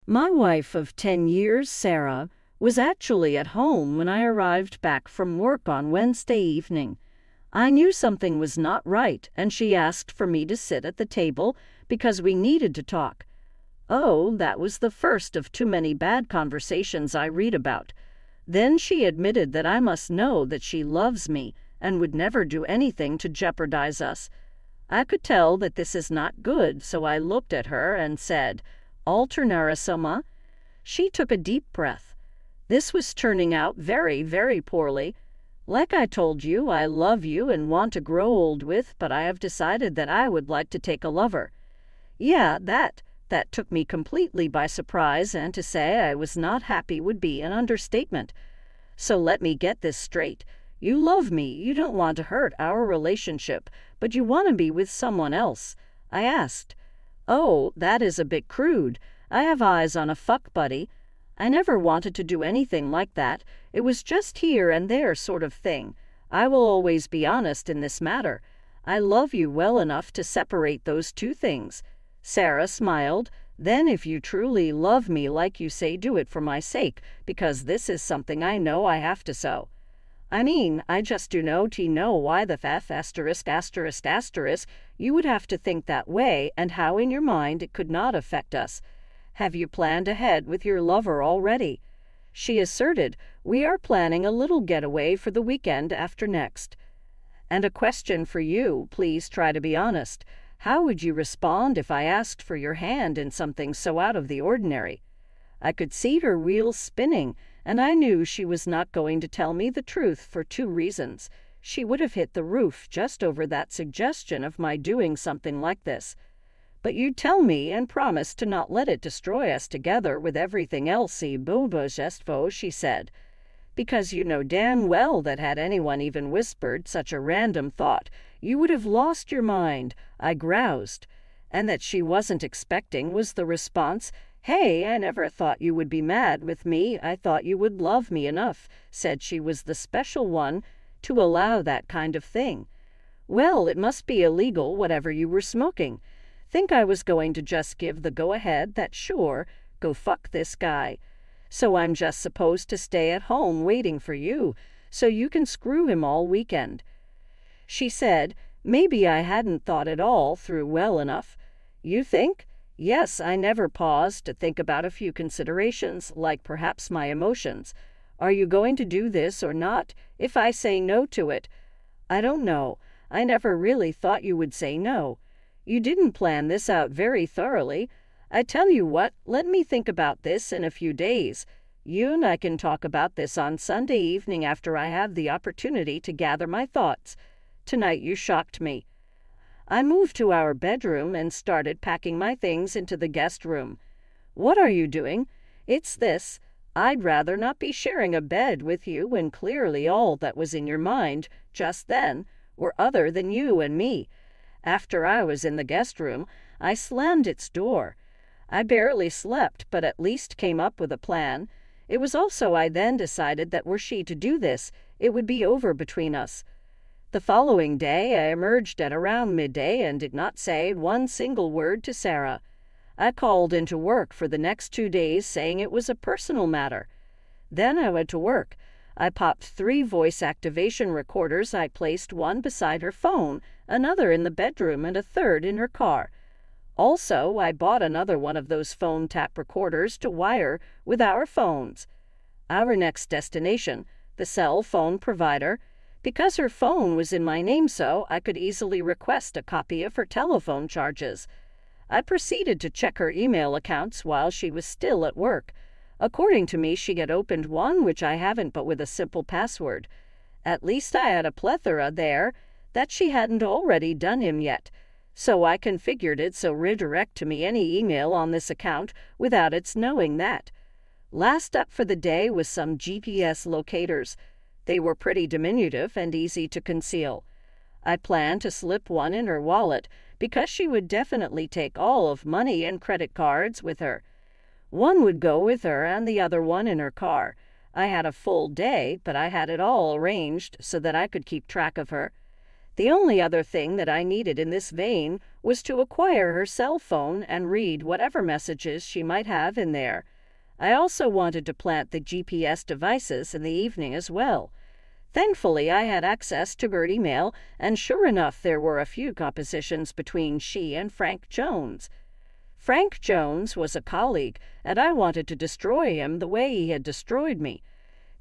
My wife of 10 years, Sarah, was actually at home when I arrived back from work on Wednesday evening. I knew something was not right, and she asked for me to sit at the table because we needed to talk. Oh, that was the first of too many bad conversations I read about. Then she admitted that I must know that she loves me and would never do anything to jeopardize us. I could tell that this is not good, so I looked at her and said, "Alternara summa?" She took a deep breath. This was turning out very, very poorly. Like I told you, I love you and want to grow old with, but I have decided that I would like to take a lover. Yeah, that took me completely by surprise, and to say I was not happy would be an understatement. So let me get this straight. You love me, you don't want to hurt our relationship, but you want to be with someone else. I asked. Oh, that is a bit crude. I have eyes on a fuck buddy. I never wanted to do anything like that. It was just here and there sort of thing. I will always be honest in this matter. I love you well enough to separate those two things. Sarah smiled. Then if you truly love me like you say, do it for my sake, because this is something I know I have to so. I mean, I just do know why the ******, you would have to think that way, and how in your mind it could not affect us. Have you planned ahead with your lover already? She asserted, we are planning a little getaway for the weekend after next. And a question for you, please try to be honest. How would you respond if I asked for your hand in something so out of the ordinary? I could see her wheels spinning, and I knew she was not going to tell me the truth for two reasons. She would have hit the roof just over that suggestion of my doing something like this. But you tell me and promise to not let it destroy us together with everything else, she said. Because you know damn well that had anyone even whispered such a random thought, you would have lost your mind, I groused. And that she wasn't expecting was the response, "Hey, I never thought you would be mad with me. I thought you would love me enough," said she was the special one to allow that kind of thing. Well, it must be illegal, whatever you were smoking. Think I was going to just give the go-ahead that sure, go fuck this guy. So I'm just supposed to stay at home waiting for you, so you can screw him all weekend. She said, maybe I hadn't thought it all through well enough. You think? Yes, I never paused to think about a few considerations, like perhaps my emotions. Are you going to do this or not? If I say no to it? I don't know. I never really thought you would say no. You didn't plan this out very thoroughly. I tell you what, let me think about this in a few days. You and I can talk about this on Sunday evening after I have the opportunity to gather my thoughts. Tonight you shocked me. I moved to our bedroom and started packing my things into the guest room. What are you doing? It's this. I'd rather not be sharing a bed with you when clearly all that was in your mind just then were other than you and me. After I was in the guest room, I slammed its door. I barely slept, but at least came up with a plan. It was also I then decided that were she to do this, it would be over between us. The following day I emerged at around midday and did not say one single word to Sarah. I called into work for the next 2 days saying it was a personal matter. Then I went to work. I popped 3 voice activation recorders. I placed one beside her phone, another in the bedroom, and a third in her car. Also, I bought another one of those phone tap recorders to wire with our phones. Our next destination, the cell phone provider. Because her phone was in my name, so I could easily request a copy of her telephone charges. I proceeded to check her email accounts while she was still at work. According to me, she had opened one, which I haven't, but with a simple password. At least I had a plethora there that she hadn't already done him yet. So I configured it so redirect to me any email on this account without its knowing that. Last up for the day was some GPS locators. They were pretty diminutive and easy to conceal. I planned to slip one in her wallet because she would definitely take all of money and credit cards with her. One would go with her and the other one in her car. I had a full day, but I had it all arranged so that I could keep track of her. The only other thing that I needed in this vein was to acquire her cell phone and read whatever messages she might have in there. I also wanted to plant the GPS devices in the evening as well. Thankfully, I had access to her email, and sure enough, there were a few compositions between she and Frank Jones. Frank Jones was a colleague, and I wanted to destroy him the way he had destroyed me.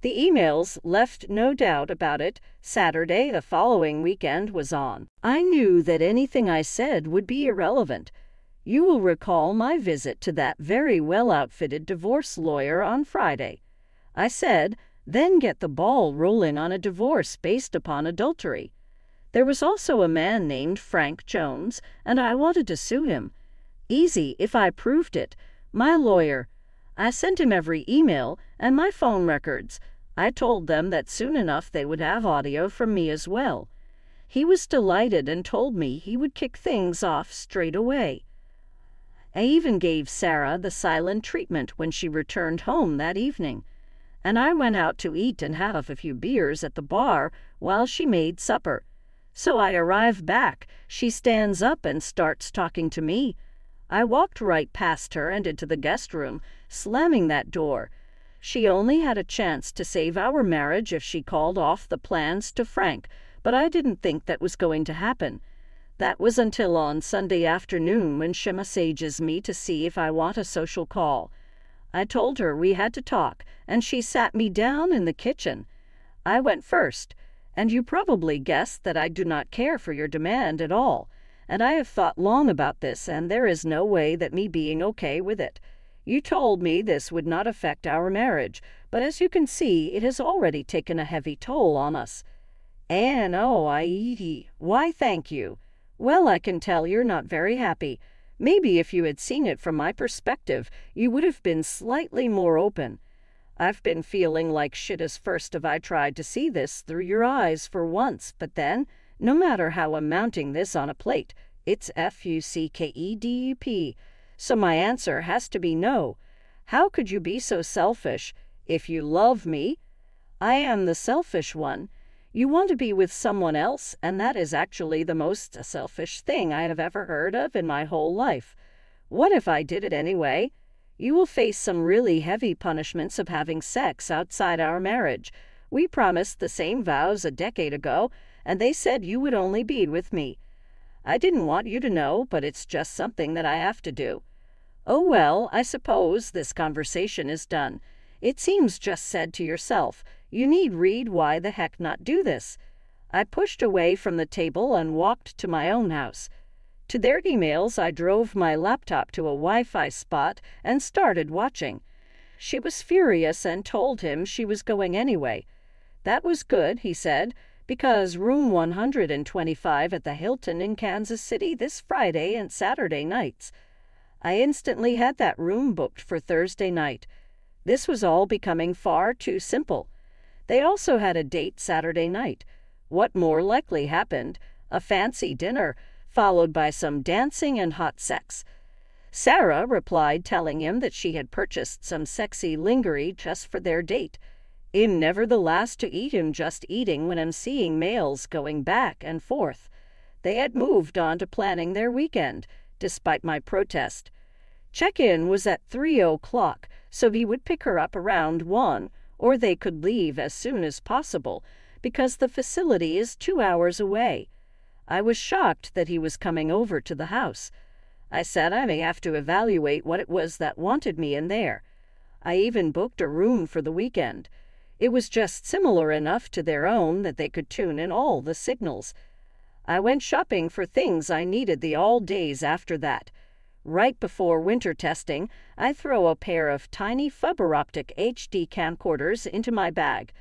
The emails left no doubt about it. Saturday, the following weekend, was on. I knew that anything I said would be irrelevant. You will recall my visit to that very well-outfitted divorce lawyer on Friday. I said, then get the ball rolling on a divorce based upon adultery. There was also a man named Frank Jones, and I wanted to sue him. Easy if I proved it. My lawyer. I sent him every email and my phone records. I told them that soon enough they would have audio from me as well. He was delighted and told me he would kick things off straight away. I even gave Sarah the silent treatment when she returned home that evening, and I went out to eat and have a few beers at the bar while she made supper. So I arrive back. She stands up and starts talking to me. I walked right past her and into the guest room, slamming that door. She only had a chance to save our marriage if she called off the plans to Frank, but I didn't think that was going to happen. That was until on Sunday afternoon when she messages me to see if I want a social call. I told her we had to talk, and she sat me down in the kitchen. I went first, and you probably guessed that I do not care for your demand at all, and I have thought long about this, and there is no way that me being okay with it. You told me this would not affect our marriage, but as you can see, it has already taken a heavy toll on us. And why thank you. Well, I can tell you're not very happy. Maybe if you had seen it from my perspective, you would have been slightly more open. I've been feeling like shit as first have I tried to see this through your eyes for once, but then, no matter how I'm mounting this on a plate, it's fuckedup. So my answer has to be no. How could you be so selfish? If you love me, I am the selfish one. You want to be with someone else, and that is actually the most selfish thing I have ever heard of in my whole life. What if I did it anyway? You will face some really heavy punishments of having sex outside our marriage. We promised the same vows a decade ago, and they said you would only be with me. I didn't want you to know, but it's just something that I have to do. Oh well, I suppose this conversation is done. It seems just said to yourself, you need read why the heck not do this. I pushed away from the table and walked to my own house. To their emails, I drove my laptop to a Wi-Fi spot and started watching. She was furious and told him she was going anyway. That was good, he said, because room 125 at the Hilton in Kansas City this Friday and Saturday nights. I instantly had that room booked for Thursday night. This was all becoming far too simple. They also had a date Saturday night. What more likely happened? A fancy dinner, followed by some dancing and hot sex. Sarah replied telling him that she had purchased some sexy lingerie just for their date. I'm never the last to eat him just eating when I'm seeing mails going back and forth. They had moved on to planning their weekend, despite my protest. Check-in was at 3:00, so he would pick her up around 1, or they could leave as soon as possible, because the facility is 2 hours away. I was shocked that he was coming over to the house. I said I may have to evaluate what it was that wanted me in there. I even booked a room for the weekend. It was just similar enough to their own that they could tune in all the signals. I went shopping for things I needed the all days after that. Right before winter testing, I throw a pair of tiny fiber optic HD camcorders into my bag.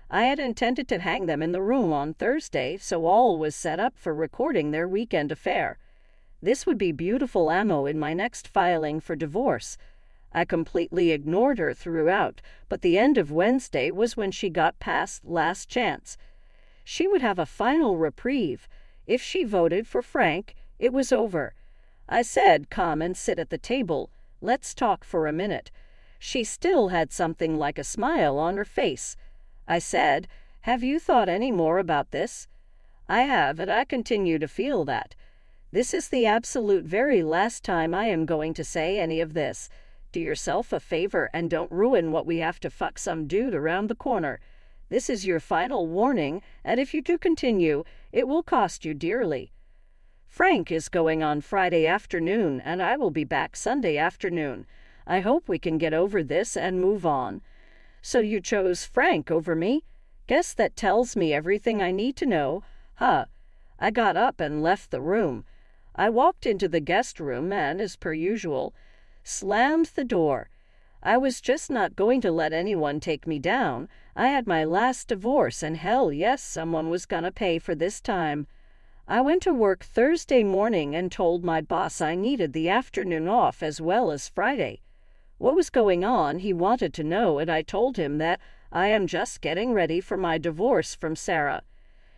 I had intended to hang them in the room on Thursday, so all was set up for recording their weekend affair. This would be beautiful ammo in my next filing for divorce. I completely ignored her throughout, but the end of Wednesday was when she got past last chance. She would have a final reprieve. If she voted for Frank, it was over. I said, come and sit at the table. Let's talk for a minute. She still had something like a smile on her face. I said, have you thought any more about this? I have, and I continue to feel that. This is the absolute very last time I am going to say any of this. Do yourself a favor and don't ruin what we have to fuck some dude around the corner. This is your final warning, and if you do continue, it will cost you dearly. Frank is going on Friday afternoon, and I will be back Sunday afternoon. I hope we can get over this and move on. So you chose Frank over me? Guess that tells me everything I need to know. Huh. I got up and left the room. I walked into the guest room and, as per usual, slammed the door. I was just not going to let anyone take me down. I had my last divorce, and hell yes, someone was gonna pay for this time. I went to work Thursday morning and told my boss I needed the afternoon off as well as Friday. What was going on, he wanted to know, and I told him that I am just getting ready for my divorce from Sarah.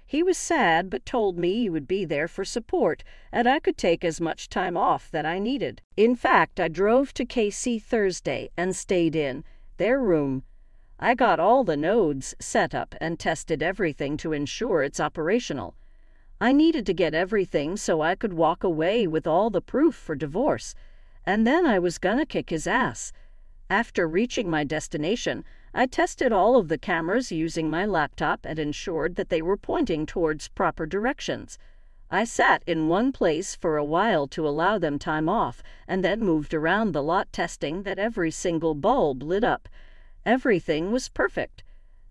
He was sad, but told me he would be there for support, and I could take as much time off that I needed. In fact, I drove to KC Thursday and stayed in their room. I got all the nodes set up and tested everything to ensure it's operational. I needed to get everything so I could walk away with all the proof for divorce, and then I was gonna kick his ass. After reaching my destination, I tested all of the cameras using my laptop and ensured that they were pointing towards proper directions. I sat in one place for a while to allow them time off, and then moved around the lot testing that every single bulb lit up. Everything was perfect.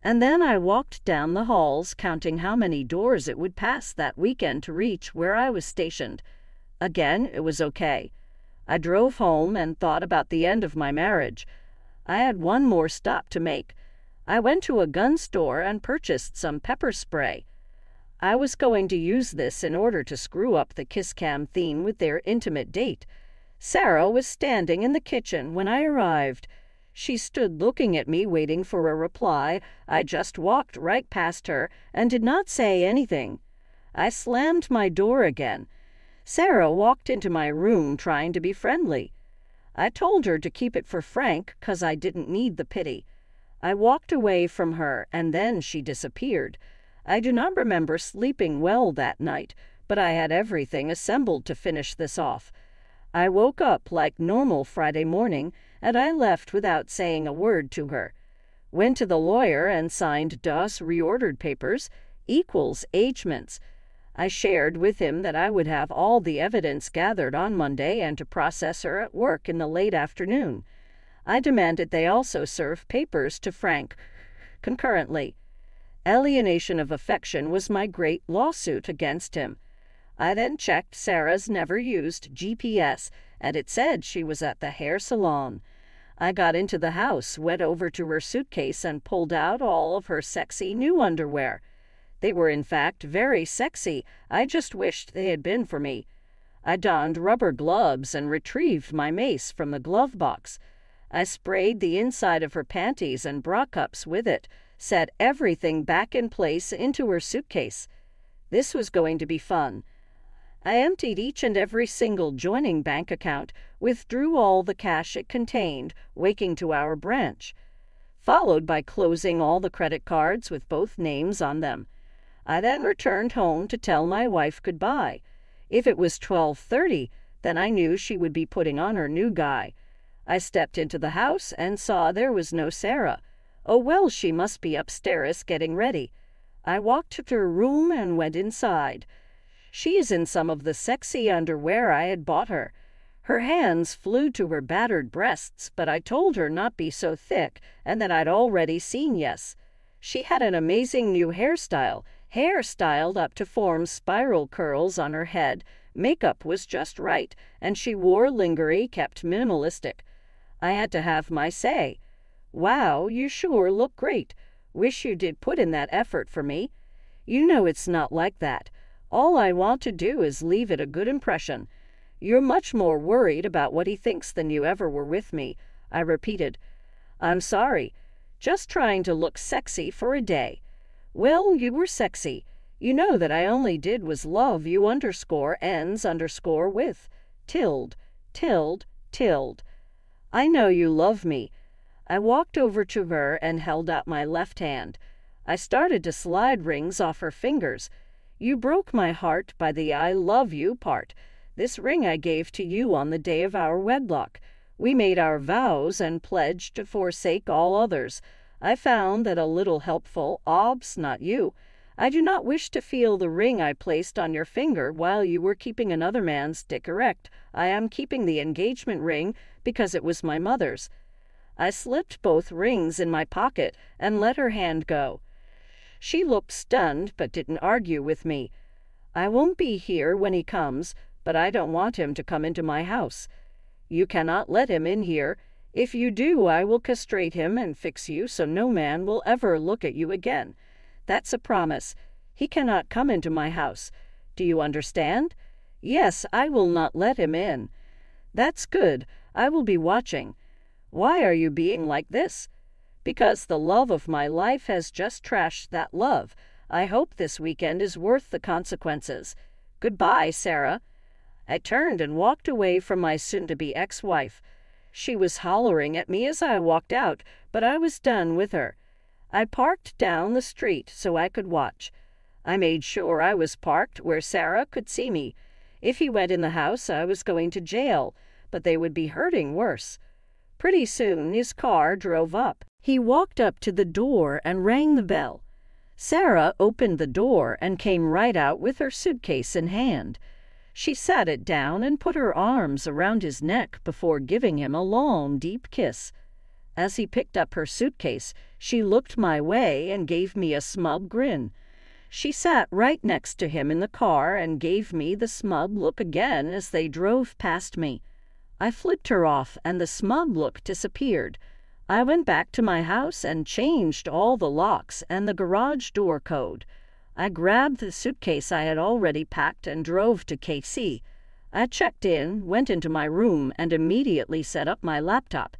And then I walked down the halls, counting how many doors it would pass that weekend to reach where I was stationed. Again, it was okay. I drove home and thought about the end of my marriage. I had one more stop to make. I went to a gun store and purchased some pepper spray. I was going to use this in order to screw up the kiss cam theme with their intimate date. Sarah was standing in the kitchen when I arrived. She stood looking at me, waiting for a reply. I just walked right past her and did not say anything. I slammed my door again. Sarah walked into my room trying to be friendly. I told her to keep it for Frank, 'cause I didn't need the pity. I walked away from her, and then she disappeared. I do not remember sleeping well that night, but I had everything assembled to finish this off. I woke up like normal Friday morning, and I left without saying a word to her. Went to the lawyer and signed DOS reordered papers, equals agements. I shared with him that I would have all the evidence gathered on Monday and to process her at work in the late afternoon. I demanded they also serve papers to Frank concurrently. Alienation of affection was my great lawsuit against him. I then checked Sarah's never-used GPS, and it said she was at the hair salon. I got into the house, went over to her suitcase, and pulled out all of her sexy new underwear. They were in fact very sexy. I just wished they had been for me. I donned rubber gloves and retrieved my mace from the glove box. I sprayed the inside of her panties and bra cups with it, set everything back in place into her suitcase. This was going to be fun. I emptied each and every single joining bank account, withdrew all the cash it contained, waking to our branch, followed by closing all the credit cards with both names on them. I then returned home to tell my wife goodbye. If it was 12:30, then I knew she would be putting on her new guy. I stepped into the house and saw there was no Sarah. Oh well, she must be upstairs getting ready. I walked to her room and went inside. She is in some of the sexy underwear I had bought her. Her hands flew to her battered breasts, but I told her not be so thick and that I'd already seen yes. She had an amazing new hairstyle, hair styled up to form spiral curls on her head. Makeup was just right, and she wore lingerie kept minimalistic. I had to have my say. Wow, you sure look great. Wish you did put in that effort for me. You know it's not like that. All I want to do is leave it a good impression. You're much more worried about what he thinks than you ever were with me, I repeated. I'm sorry. Just trying to look sexy for a day. Well, you were sexy. You know that I only did was love you _ends_with. Tilde, tilde, tilde. I know you love me. I walked over to her and held out my left hand. I started to slide rings off her fingers. You broke my heart by the I love you part. This ring I gave to you on the day of our wedlock. We made our vows and pledged to forsake all others. I found that a little helpful, not you. I do not wish to feel the ring I placed on your finger while you were keeping another man's dick erect. I am keeping the engagement ring because it was my mother's. I slipped both rings in my pocket and let her hand go. She looked stunned but didn't argue with me. I won't be here when he comes, but I don't want him to come into my house. You cannot let him in here. If you do, I will castrate him and fix you so no man will ever look at you again. That's a promise. He cannot come into my house. Do you understand? Yes, I will not let him in. That's good. I will be watching. Why are you being like this? Because the love of my life has just trashed that love. I hope this weekend is worth the consequences. Goodbye, Sarah. I turned and walked away from my soon-to-be ex-wife. She was hollering at me as I walked out, but I was done with her. I parked down the street so I could watch. I made sure I was parked where Sarah could see me. If he went in the house, I was going to jail, but they would be hurting worse. Pretty soon his car drove up. He walked up to the door and rang the bell. Sarah opened the door and came right out with her suitcase in hand. She sat it down and put her arms around his neck before giving him a long, deep kiss. As he picked up her suitcase, she looked my way and gave me a smug grin. She sat right next to him in the car and gave me the smug look again as they drove past me. I flicked her off and the smug look disappeared. I went back to my house and changed all the locks and the garage door code. I grabbed the suitcase I had already packed and drove to KC. I checked in, went into my room, and immediately set up my laptop.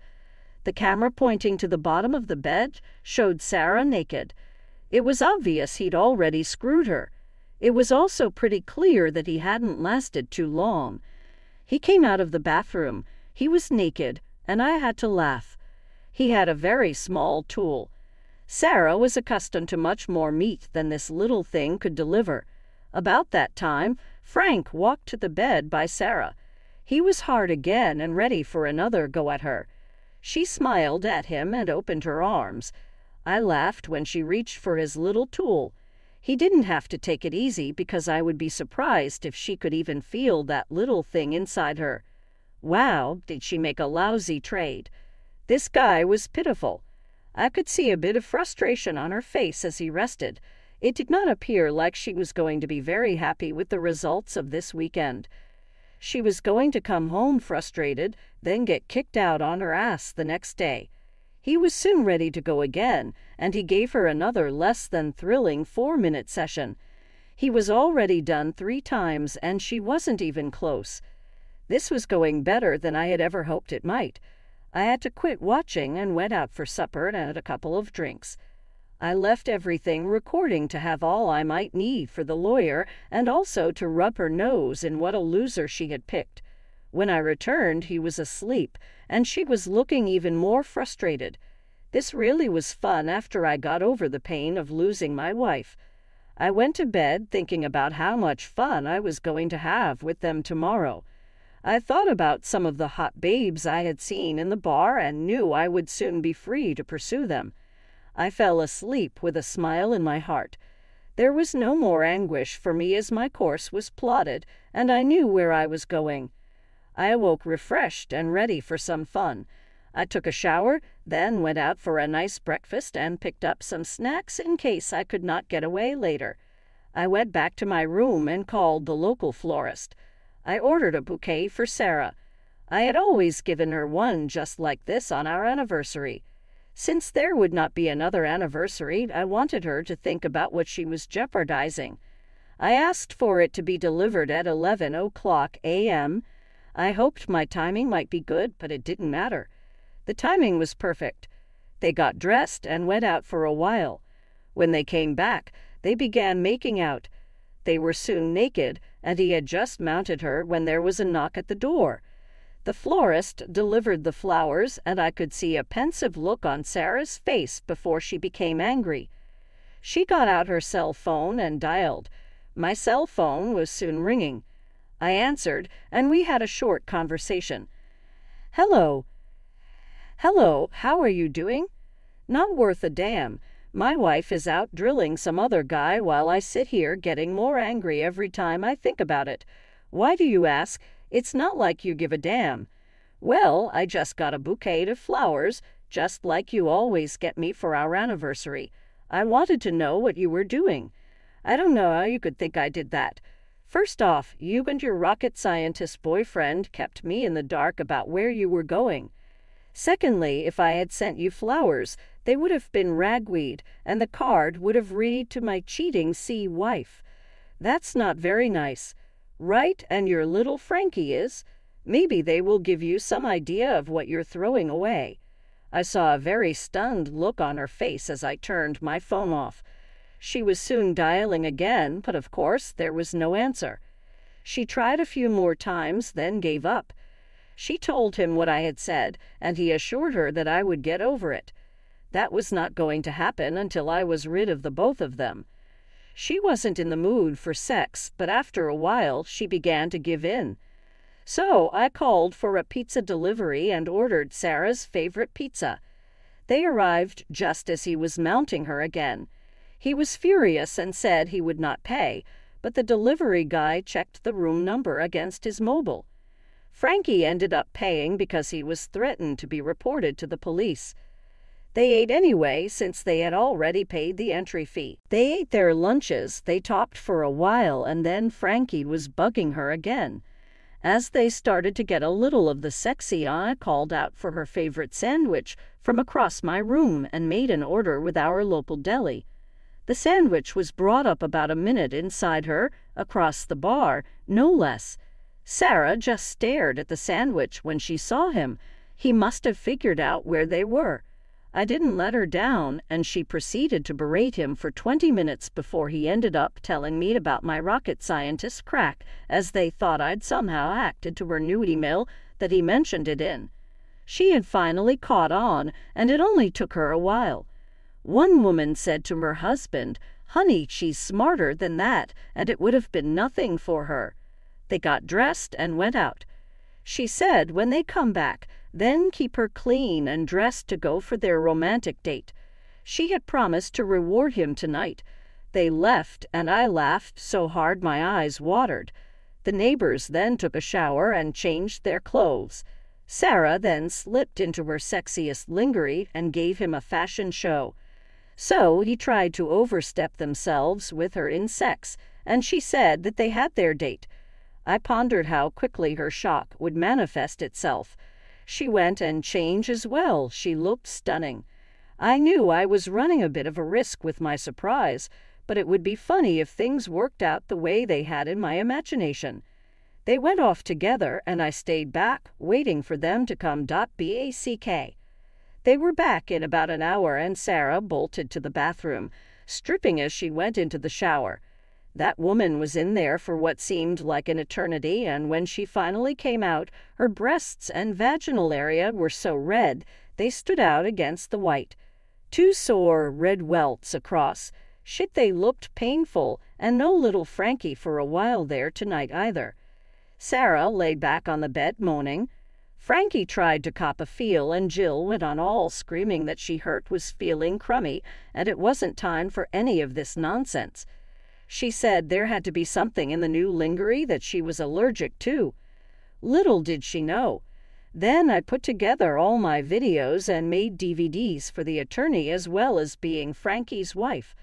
The camera pointing to the bottom of the bed showed Sarah naked. It was obvious he'd already screwed her. It was also pretty clear that he hadn't lasted too long. He came out of the bathroom. He was naked, and I had to laugh. He had a very small tool. Sarah was accustomed to much more meat than this little thing could deliver. About that time, Frank walked to the bed by Sarah. He was hard again and ready for another go at her. She smiled at him and opened her arms. I laughed when she reached for his little tool. He didn't have to take it easy because I would be surprised if she could even feel that little thing inside her. Wow, did she make a lousy trade. This guy was pitiful. I could see a bit of frustration on her face as he rested. It did not appear like she was going to be very happy with the results of this weekend. She was going to come home frustrated, then get kicked out on her ass the next day. He was soon ready to go again, and he gave her another less than thrilling 4-minute session. He was already done 3 times, and she wasn't even close. This was going better than I had ever hoped it might. I had to quit watching and went out for supper and had a couple of drinks. I left everything recording to have all I might need for the lawyer and also to rub her nose in what a loser she had picked. When I returned, he was asleep, and she was looking even more frustrated. This really was fun after I got over the pain of losing my wife. I went to bed thinking about how much fun I was going to have with them tomorrow. I thought about some of the hot babes I had seen in the bar and knew I would soon be free to pursue them. I fell asleep with a smile in my heart. There was no more anguish for me as my course was plotted, and I knew where I was going. I awoke refreshed and ready for some fun. I took a shower, then went out for a nice breakfast and picked up some snacks in case I could not get away later. I went back to my room and called the local florist. I ordered a bouquet for Sarah. I had always given her one just like this on our anniversary. Since there would not be another anniversary, I wanted her to think about what she was jeopardizing. I asked for it to be delivered at 11:00 a.m. I hoped my timing might be good, but it didn't matter. The timing was perfect. They got dressed and went out for a while. When they came back, they began making out. They were soon naked, and he had just mounted her when there was a knock at the door. The florist delivered the flowers, and I could see a pensive look on Sarah's face before she became angry. She got out her cell phone and dialed. My cell phone was soon ringing. I answered, and we had a short conversation. "Hello. Hello, how are you doing?" "Not worth a damn. My wife is out drilling some other guy while I sit here getting more angry every time I think about it. Why do you ask? It's not like you give a damn." "Well, I just got a bouquet of flowers, just like you always get me for our anniversary. I wanted to know what you were doing." "I don't know how you could think I did that. First off, you and your rocket scientist boyfriend kept me in the dark about where you were going. Secondly, if I had sent you flowers, they would have been ragweed, and the card would have read to my cheating wife. That's not very nice. Right, and your little Frankie is? Maybe they will give you some idea of what you're throwing away." I saw a very stunned look on her face as I turned my phone off. She was soon dialing again, but of course there was no answer. She tried a few more times, then gave up. She told him what I had said, and he assured her that I would get over it. That was not going to happen until I was rid of the both of them. She wasn't in the mood for sex, but after a while she began to give in. So I called for a pizza delivery and ordered Sarah's favorite pizza. They arrived just as he was mounting her again. He was furious and said he would not pay, but the delivery guy checked the room number against his mobile. Frankie ended up paying because he was threatened to be reported to the police. They ate anyway, since they had already paid the entry fee. They ate their lunches, they talked for a while, and then Frankie was bugging her again. As they started to get a little of the sexy, I called out for her favorite sandwich from across my room and made an order with our local deli. The sandwich was brought up about a minute inside her, across the bar, no less. Sarah just stared at the sandwich when she saw him. He must have figured out where they were. I didn't let her down, and she proceeded to berate him for 20 minutes before he ended up telling me about my rocket scientist crack, as they thought I'd somehow acted to her new email that he mentioned it in. She had finally caught on, and it only took her a while. One woman said to her husband, "Honey, she's smarter than that, and it would have been nothing for her." They got dressed and went out. She said when they come back, then keep her clean and dressed to go for their romantic date. She had promised to reward him tonight. They left, and I laughed so hard my eyes watered. The neighbors then took a shower and changed their clothes. Sarah then slipped into her sexiest lingerie and gave him a fashion show. So he tried to overstep themselves with her in sex, and she said that they had their date. I pondered how quickly her shock would manifest itself. She went and changed as well. She looked stunning. I knew I was running a bit of a risk with my surprise, but it would be funny if things worked out the way they had in my imagination. They went off together, and I stayed back, waiting for them to come. Back. They were back in about an hour, and Sarah bolted to the bathroom, stripping as she went into the shower. That woman was in there for what seemed like an eternity, and when she finally came out, her breasts and vaginal area were so red they stood out against the white. 2 sore, red welts across. Shit, they looked painful, and no little Frankie for a while there tonight either. Sarah lay back on the bed moaning. Frankie tried to cop a feel, and Jill went on all screaming that she was feeling crummy, and it wasn't time for any of this nonsense. She said there had to be something in the new lingerie that she was allergic to. Little did she know. Then I put together all my videos and made DVDs for the attorney as well as being Frankie's wife.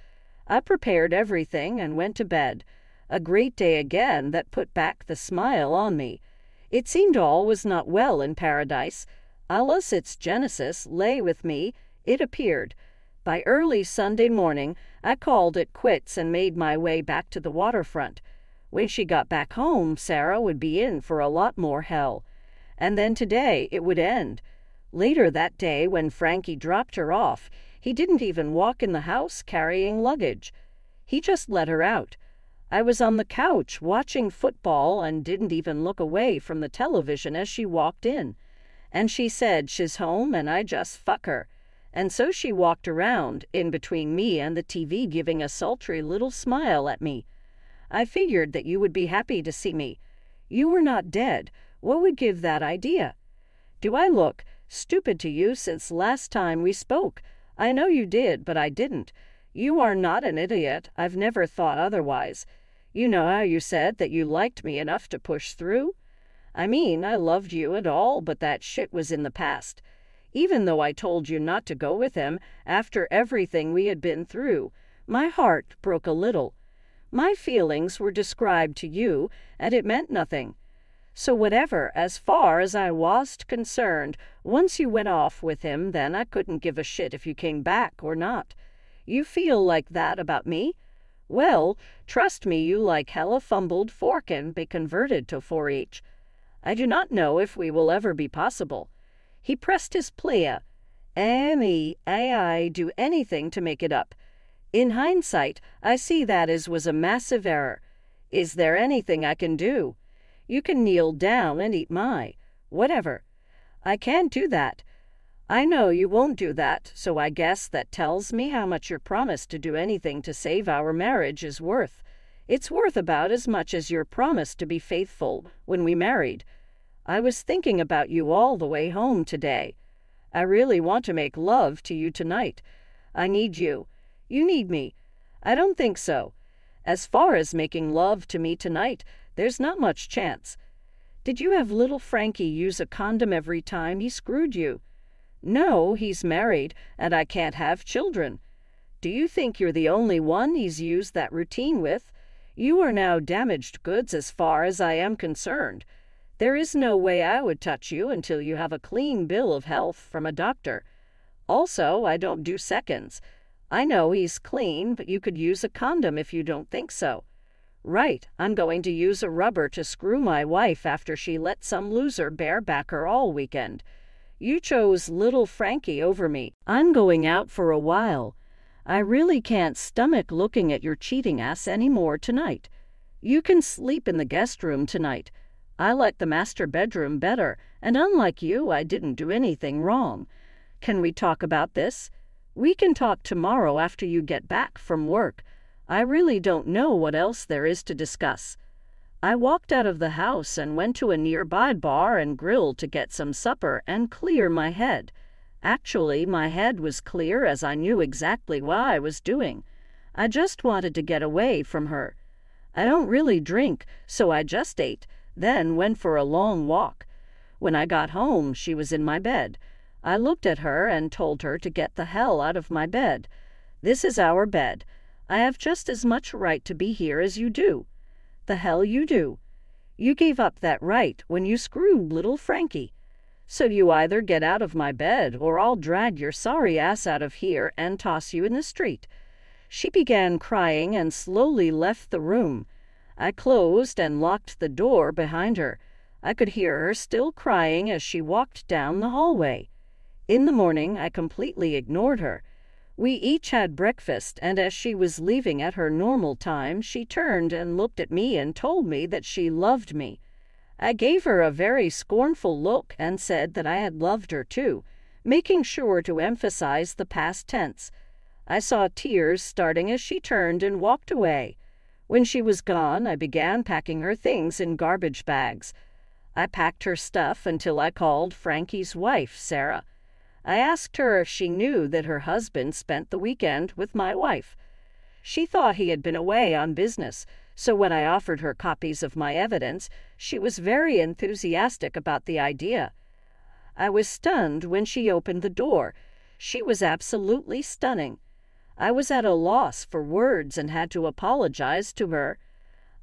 I prepared everything and went to bed. A great day again that put back the smile on me. It seemed all was not well in paradise. Alas, its genesis lay with me. It appeared. By early Sunday morning, I called it quits and made my way back to the waterfront. When she got back home, Sarah would be in for a lot more hell. And then today it would end. Later that day, when Frankie dropped her off, he didn't even walk in the house carrying luggage. He just let her out. I was on the couch watching football and didn't even look away from the television as she walked in. And she said she's home and I just fuck her. And so she walked around, in between me and the TV, giving a sultry little smile at me. I figured that you would be happy to see me. You were not dead. What would give that idea? Do I look stupid to you since last time we spoke? I know you did, but I didn't. You are not an idiot. I've never thought otherwise. You know how you said that you liked me enough to push through? I mean, I loved you and all, but that shit was in the past. Even though I told you not to go with him after everything we had been through, my heart broke a little. My feelings were described to you, and it meant nothing. So whatever, as far as I was concerned, once you went off with him, then I couldn't give a shit if you came back or not. You feel like that about me? Well, trust me, you like hella fumbled fork and be converted to 4-H. I do not know if we will ever be possible. He pressed his plea. I do anything to make it up. In hindsight, I see that was a massive error. Is there anything I can do? You can kneel down and eat my whatever. I can't do that. I know you won't do that, so I guess that tells me how much your promise to do anything to save our marriage is worth. It's worth about as much as your promise to be faithful when we married. I was thinking about you all the way home today. I really want to make love to you tonight. I need you. You need me. I don't think so. As far as making love to me tonight, there's not much chance. Did you have little Frankie use a condom every time he screwed you? No, he's married, and I can't have children. Do you think you're the only one he's used that routine with? You are now damaged goods as far as I am concerned. There is no way I would touch you until you have a clean bill of health from a doctor. Also, I don't do seconds. I know he's clean, but you could use a condom if you don't think so. Right, I'm going to use a rubber to screw my wife after she let some loser bareback her all weekend. You chose little Frankie over me. I'm going out for a while. I really can't stomach looking at your cheating ass anymore tonight. You can sleep in the guest room tonight. I like the master bedroom better, and unlike you, I didn't do anything wrong. Can we talk about this? We can talk tomorrow after you get back from work. I really don't know what else there is to discuss. I walked out of the house and went to a nearby bar and grill to get some supper and clear my head. Actually, my head was clear as I knew exactly what I was doing. I just wanted to get away from her. I don't really drink, so I just ate, then went for a long walk. When I got home, she was in my bed. I looked at her and told her to get the hell out of my bed. This is our bed. I have just as much right to be here as you do. The hell you do. You gave up that right when you screwed little Frankie. So you either get out of my bed or I'll drag your sorry ass out of here and toss you in the street. She began crying and slowly left the room. I closed and locked the door behind her. I could hear her still crying as she walked down the hallway. In the morning, I completely ignored her. We each had breakfast, and as she was leaving at her normal time, she turned and looked at me and told me that she loved me. I gave her a very scornful look and said that I had loved her too, making sure to emphasize the past tense. I saw tears starting as she turned and walked away. When she was gone, I began packing her things in garbage bags. I packed her stuff until I called Frankie's wife, Sarah. I asked her if she knew that her husband spent the weekend with my wife. She thought he had been away on business, so when I offered her copies of my evidence, she was very enthusiastic about the idea. I was stunned when she opened the door. She was absolutely stunning. I was at a loss for words and had to apologize to her.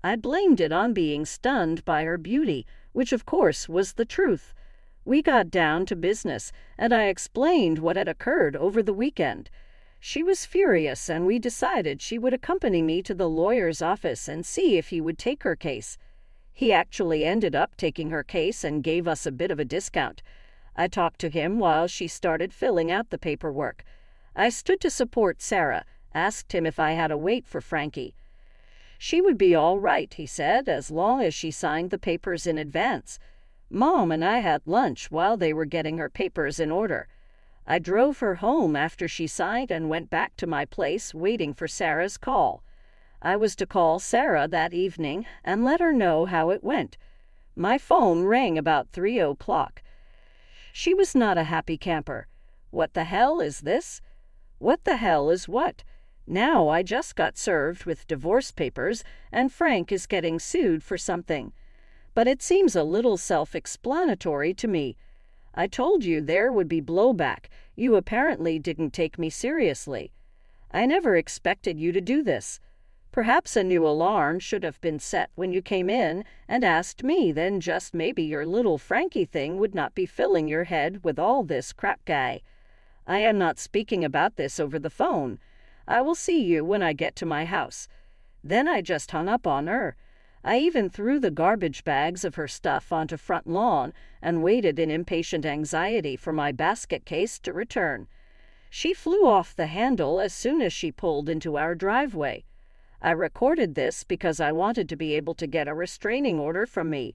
I blamed it on being stunned by her beauty, which of course was the truth. We got down to business, and I explained what had occurred over the weekend. She was furious, and we decided she would accompany me to the lawyer's office and see if he would take her case. He actually ended up taking her case and gave us a bit of a discount. I talked to him while she started filling out the paperwork. I stood to support Sarah, asked him if I had to wait for Frankie. She would be all right, he said, as long as she signed the papers in advance. Mom and I had lunch while they were getting her papers in order. I drove her home after she signed and went back to my place waiting for Sarah's call. I was to call Sarah that evening and let her know how it went. My phone rang about 3 o'clock. She was not a happy camper. What the hell is this? What the hell is what? Now I just got served with divorce papers, and Frank is getting sued for something. But it seems a little self-explanatory to me. I told you there would be blowback. You apparently didn't take me seriously. I never expected you to do this. Perhaps a new alarm should have been set when you came in and asked me, then just maybe your little Frankie thing would not be filling your head with all this crap guy. I am not speaking about this over the phone. I will see you when I get to my house. Then I just hung up on her. I even threw the garbage bags of her stuff onto front lawn and waited in impatient anxiety for my basket case to return. She flew off the handle as soon as she pulled into our driveway. I recorded this because I wanted to be able to get a restraining order from me.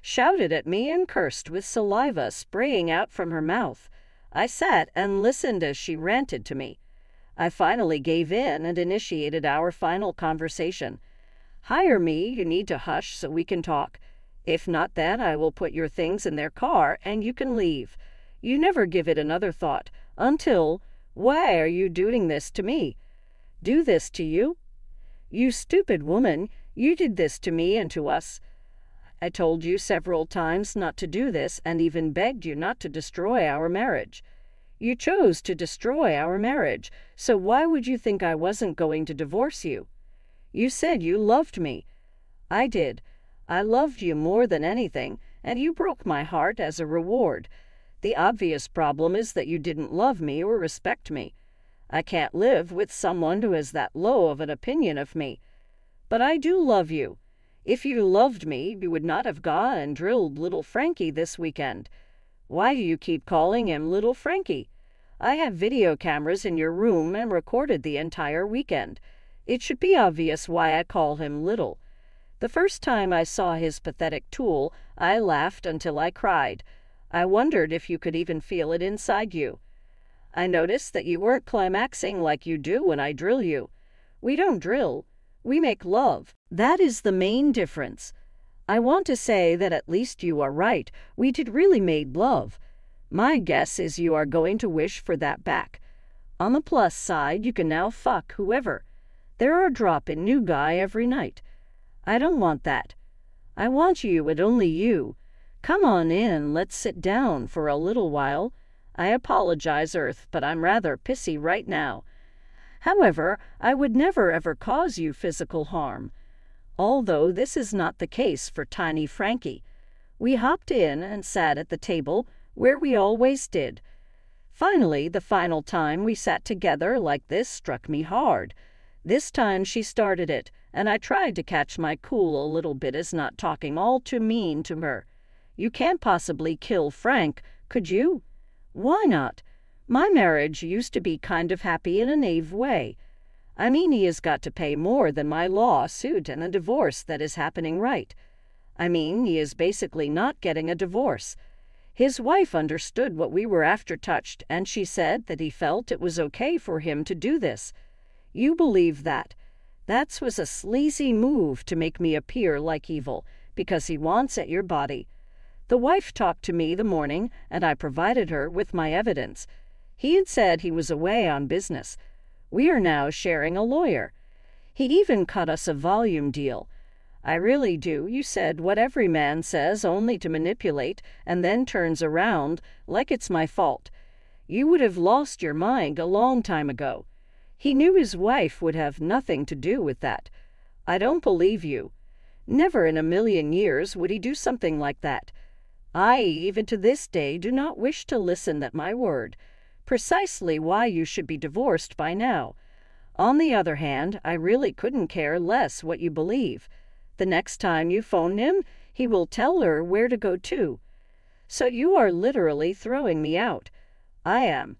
Shouted at me and cursed with saliva spraying out from her mouth. I sat and listened as she ranted to me. I finally gave in and initiated our final conversation. Hire me, you need to hush so we can talk. If not, then I will put your things in their car and you can leave. You never give it another thought until, why are you doing this to me? Do this to you? You stupid woman, you did this to me and to us. I told you several times not to do this and even begged you not to destroy our marriage. You chose to destroy our marriage, so why would you think I wasn't going to divorce you? You said you loved me. I did. I loved you more than anything, and you broke my heart as a reward. The obvious problem is that you didn't love me or respect me. I can't live with someone who has that low of an opinion of me. But I do love you. If you loved me, you would not have gone and drilled little Frankie this weekend. Why do you keep calling him little Frankie? I have video cameras in your room and recorded the entire weekend. It should be obvious why I call him little. The first time I saw his pathetic tool, I laughed until I cried. I wondered if you could even feel it inside you. I noticed that you weren't climaxing like you do when I drill you. We don't drill. We make love. That is the main difference. I want to say that at least you are right. We did really made love. My guess is you are going to wish for that back. On the plus side, you can now fuck whoever. There are a drop-in new guy every night. I don't want that. I want you and only you. Come on in, let's sit down for a little while. I apologize, Earth, but I'm rather pissy right now. However, I would never ever cause you physical harm. Although this is not the case for tiny Frankie. We hopped in and sat at the table, where we always did. Finally, the final time we sat together like this struck me hard. This time she started it, and I tried to catch my cool a little bit as not talking all too mean to her. You can't possibly kill Frank, could you? Why not? My marriage used to be kind of happy in a naive way. I mean, he has got to pay more than my lawsuit and a divorce that is happening right. I mean, he is basically not getting a divorce. His wife understood what we were after touched, and she said that he felt it was okay for him to do this. You believe that. That was a sleazy move to make me appear like evil, because he wants at your body. The wife talked to me the morning, and I provided her with my evidence. He had said he was away on business. We are now sharing a lawyer. He'd even cut us a volume deal. I really do, you said, what every man says only to manipulate, and then turns around like it's my fault. You would have lost your mind a long time ago. He knew his wife would have nothing to do with that. I don't believe you. Never in a million years would he do something like that. I, even to this day, do not wish to listen at my word. Precisely why you should be divorced by now. On the other hand, I really couldn't care less what you believe. The next time you phone him, he will tell her where to go to. So you are literally throwing me out. I am.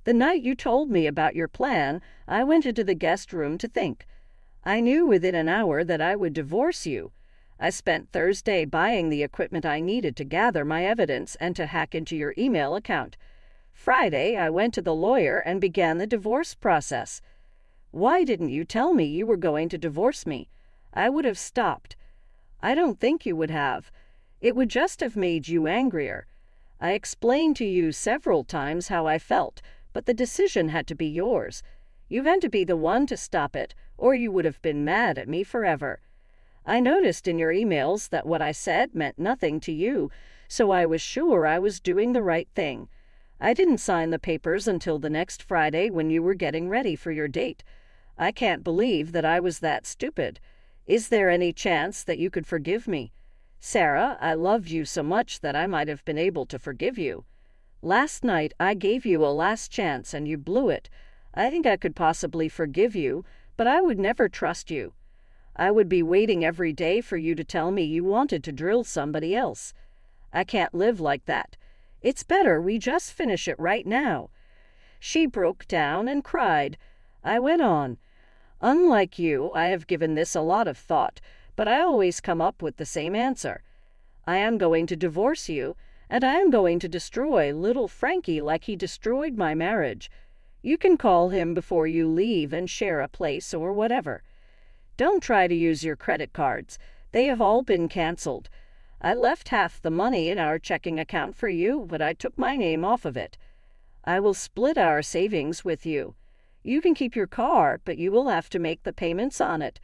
The night you told me about your plan, I went into the guest room to think. I knew within an hour that I would divorce you. I spent Thursday buying the equipment I needed to gather my evidence and to hack into your email account. Friday, I went to the lawyer and began the divorce process. Why didn't you tell me you were going to divorce me? I would have stopped." "I don't think you would have. It would just have made you angrier. I explained to you several times how I felt, but the decision had to be yours. You had to be the one to stop it, or you would have been mad at me forever. I noticed in your emails that what I said meant nothing to you, so I was sure I was doing the right thing. I didn't sign the papers until the next Friday when you were getting ready for your date. I can't believe that I was that stupid. Is there any chance that you could forgive me? Sarah, I loved you so much that I might have been able to forgive you. Last night I gave you a last chance and you blew it. I think I could possibly forgive you, but I would never trust you. I would be waiting every day for you to tell me you wanted to drill somebody else. I can't live like that. It's better we just finish it right now." She broke down and cried. I went on. "Unlike you, I have given this a lot of thought, but I always come up with the same answer. I am going to divorce you, and I am going to destroy little Frankie like he destroyed my marriage. You can call him before you leave and share a place or whatever. Don't try to use your credit cards. They have all been canceled. I left half the money in our checking account for you, but I took my name off of it. I will split our savings with you. You can keep your car, but you will have to make the payments on it.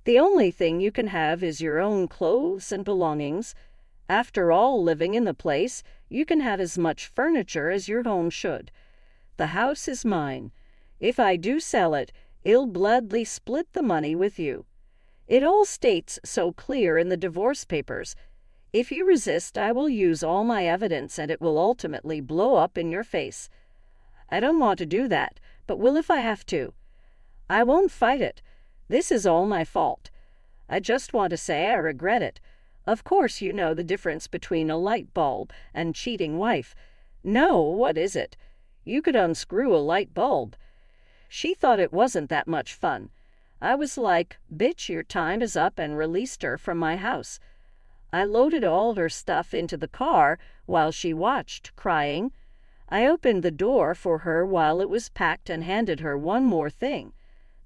The only thing you can have is your own clothes and belongings. After all, living in the place, you can have as much furniture as your home should. The house is mine. If I do sell it, I'll gladly split the money with you. It all states so clear in the divorce papers. If you resist, I will use all my evidence and it will ultimately blow up in your face. I don't want to do that, but will if I have to. I won't fight it. This is all my fault. I just want to say I regret it. Of course you know the difference between a light bulb and cheating wife. No, what is it? You could unscrew a light bulb. She thought it wasn't that much fun. I was like, bitch, your time is up, and released her from my house. I loaded all her stuff into the car while she watched, crying. I opened the door for her while it was packed and handed her one more thing.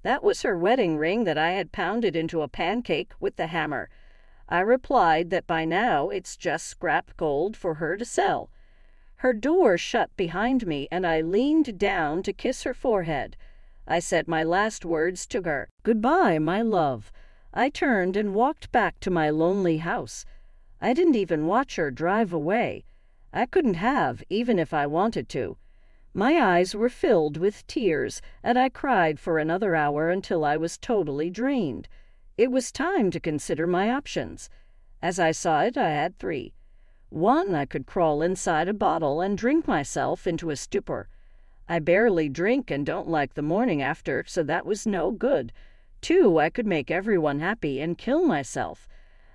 That was her wedding ring that I had pounded into a pancake with the hammer. I replied that by now it's just scrap gold for her to sell. Her door shut behind me, and I leaned down to kiss her forehead. I said my last words to her. "Goodbye, my love." I turned and walked back to my lonely house. I didn't even watch her drive away. I couldn't have, even if I wanted to. My eyes were filled with tears, and I cried for another hour until I was totally drained. It was time to consider my options. As I saw it, I had 3. 1, I could crawl inside a bottle and drink myself into a stupor. I barely drink and don't like the morning after, so that was no good. 2, I could make everyone happy and kill myself.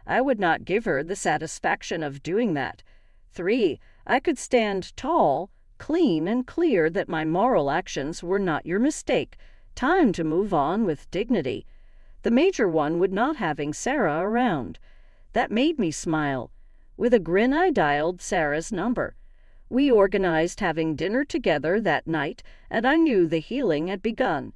I would not give her the satisfaction of doing that. 3, I could stand tall, clean, and clear that my moral actions were not your mistake. Time to move on with dignity. The major one would not having Sarah around. That made me smile. With a grin, I dialed Sarah's number. We organized having dinner together that night, and I knew the healing had begun.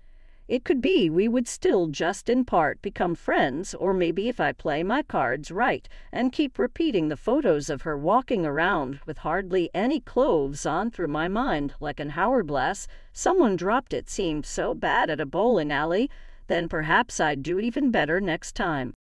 It could be we would still just in part become friends, or maybe if I play my cards right and keep repeating the photos of her walking around with hardly any clothes on through my mind like an hourglass, someone dropped it seemed so bad at a bowling alley, then perhaps I'd do even better next time.